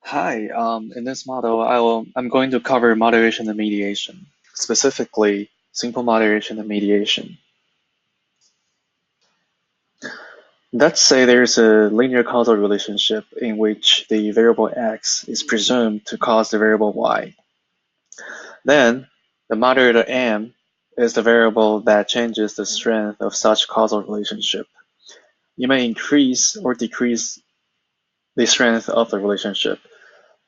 Hi, in this model, I'm going to cover moderation and mediation, specifically simple moderation and mediation. Let's say there's a linear causal relationship in which the variable x is presumed to cause the variable y. Then, the moderator m is the variable that changes the strength of such causal relationship. You may increase or decrease the strength of the relationship,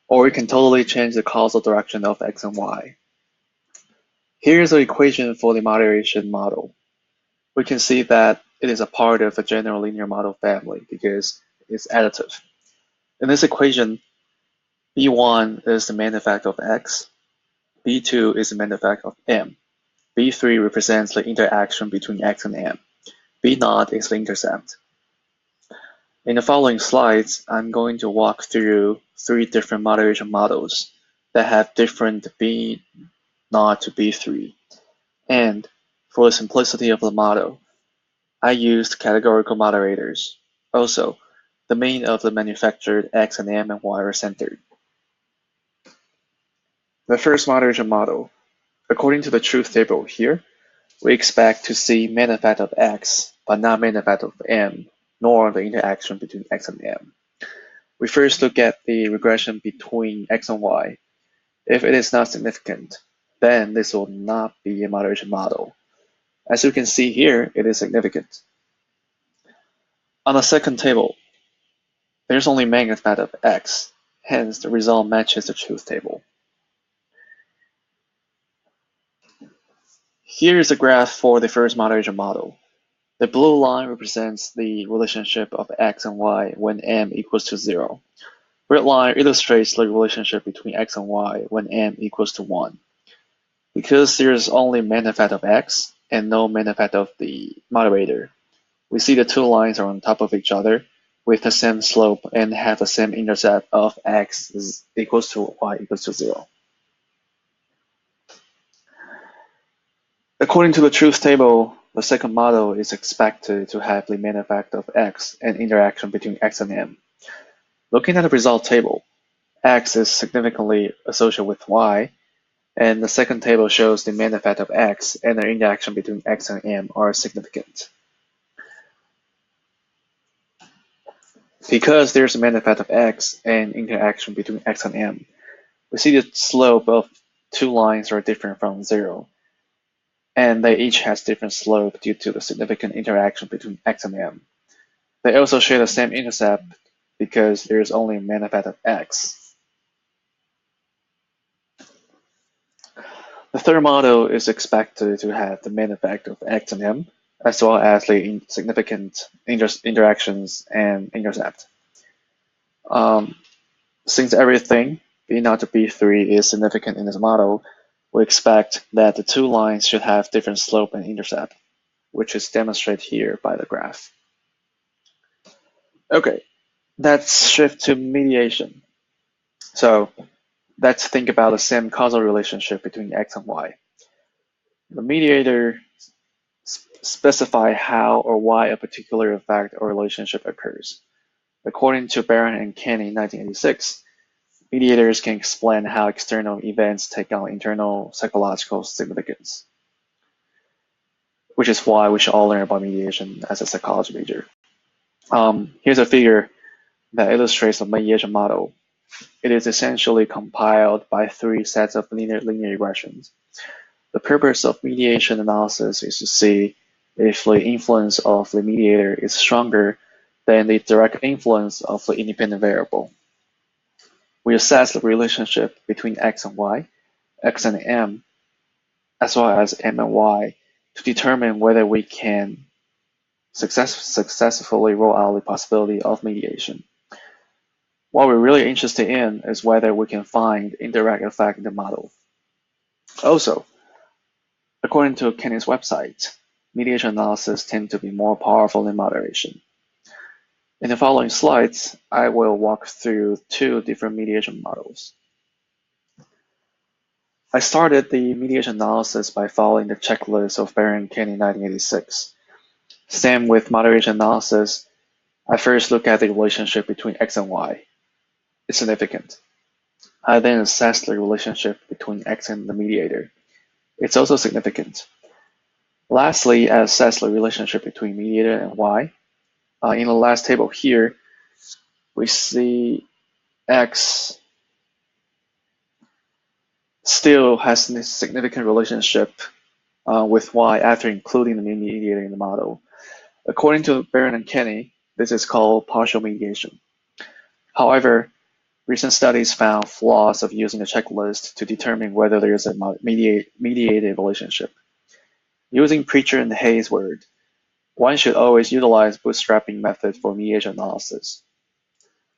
or you can totally change the causal direction of x and y. Here's the equation for the moderation model. We can see that it is a part of a general linear model family because it's additive. In this equation, B1 is the main effect of x, B2 is the main effect of m, B3 represents the interaction between x and m, B0 is the intercept. In the following slides, I'm going to walk through three different moderation models that have different B0 to B3. And for the simplicity of the model, I used categorical moderators. Also, the mean of the manufactured x and m and y are centered. The first moderation model. According to the truth table here, we expect to see main effect of x, but not main effect of m, nor the interaction between x and m. We first look at the regression between x and y. If it is not significant, then this will not be a moderation model. As you can see here, it is significant. On the second table, there's only main effect of x, hence the result matches the truth table. Here is a graph for the first moderation model. The blue line represents the relationship of x and y when m equals to 0. Red line illustrates the relationship between x and y when m equals to 1. Because there is only main effect of x and no main effect of the moderator, we see the two lines are on top of each other with the same slope and have the same intercept of x is equals to y equals to 0. According to the truth table, the second model is expected to have the main effect of x and interaction between x and m. Looking at the result table, x is significantly associated with y, and the second table shows the main effect of x and the interaction between x and m are significant. Because there's a main effect of x and interaction between x and m, we see the slope of two lines are different from 0, and they each has different slope due to the significant interaction between x and m. They also share the same intercept because there is only a main effect of x. The third model is expected to have the main effect of x and m, as well as the significant interactions and intercept. Since everything B0 to B3 is significant in this model, we expect that the two lines should have different slope and intercept, which is demonstrated here by the graph. Okay, let's shift to mediation. So let's think about the same causal relationship between x and y. The mediator specify how or why a particular effect or relationship occurs. According to Barron and Kenny in 1986, mediators can explain how external events take on internal psychological significance, which is why we should all learn about mediation as a psychology major. Here's a figure that illustrates the mediation model. It is essentially compiled by three sets of linear regressions. The purpose of mediation analysis is to see if the influence of the mediator is stronger than the direct influence of the independent variable. We assess the relationship between x and y, x and m, as well as m and y to determine whether we can successfully rule out the possibility of mediation. What we're really interested in is whether we can find indirect effect in the model. Also, according to Kenny's website, mediation analysis tend to be more powerful than moderation. In the following slides, I will walk through two different mediation models. I started the mediation analysis by following the checklist of Barron and Kenny in 1986. Same with moderation analysis, I first look at the relationship between x and y. It's significant. I then assess the relationship between X and the mediator. It's also significant. Lastly, I assess the relationship between mediator and Y. In the last table here, we see X still has a significant relationship with Y after including the mediator in the model. According to Barron and Kenny, this is called partial mediation. However, recent studies found flaws of using a checklist to determine whether there is a mediated relationship. Using Preacher and Hayes' word, one should always utilize bootstrapping method for mediation analysis.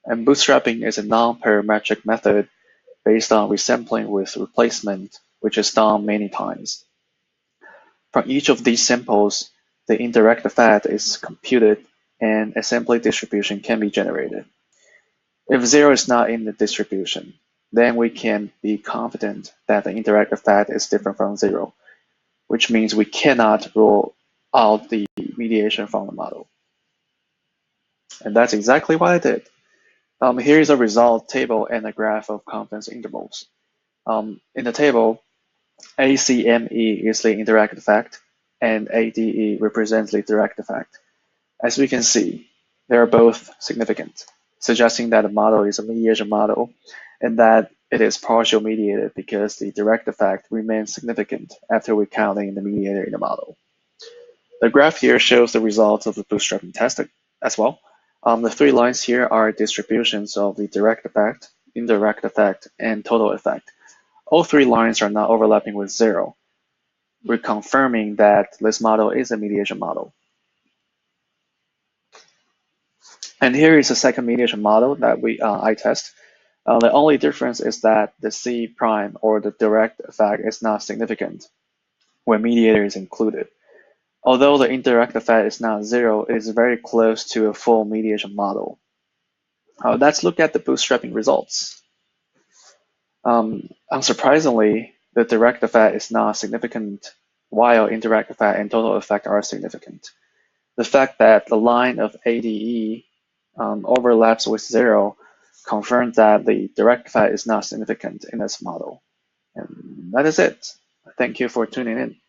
And bootstrapping is a non-parametric method based on resampling with replacement, which is done many times. From each of these samples, the indirect effect is computed and a sampling distribution can be generated. If zero is not in the distribution, then we can be confident that the indirect effect is different from zero, which means we cannot rule out the mediation from the model. And that's exactly what I did. Here is a result table and a graph of confidence intervals. In the table, ACME is the indirect effect, and ADE represents the direct effect. As we can see, they are both significant, suggesting that the model is a mediation model and that it is partial mediated because the direct effect remains significant after we count in the mediator in the model. The graph here shows the results of the bootstrapping test as well. The three lines here are distributions of the direct effect, indirect effect, and total effect. All three lines are not overlapping with zero. We're confirming that this model is a mediation model. And here is the second mediation model that I test. The only difference is that the C prime or the direct effect is not significant when mediator is included. Although the indirect effect is not zero, it is very close to a full mediation model. Let's look at the bootstrapping results. Unsurprisingly, the direct effect is not significant, while indirect effect and total effect are significant. The fact that the line of ADE overlaps with zero confirms that the direct effect is not significant in this model. And that is it. Thank you for tuning in.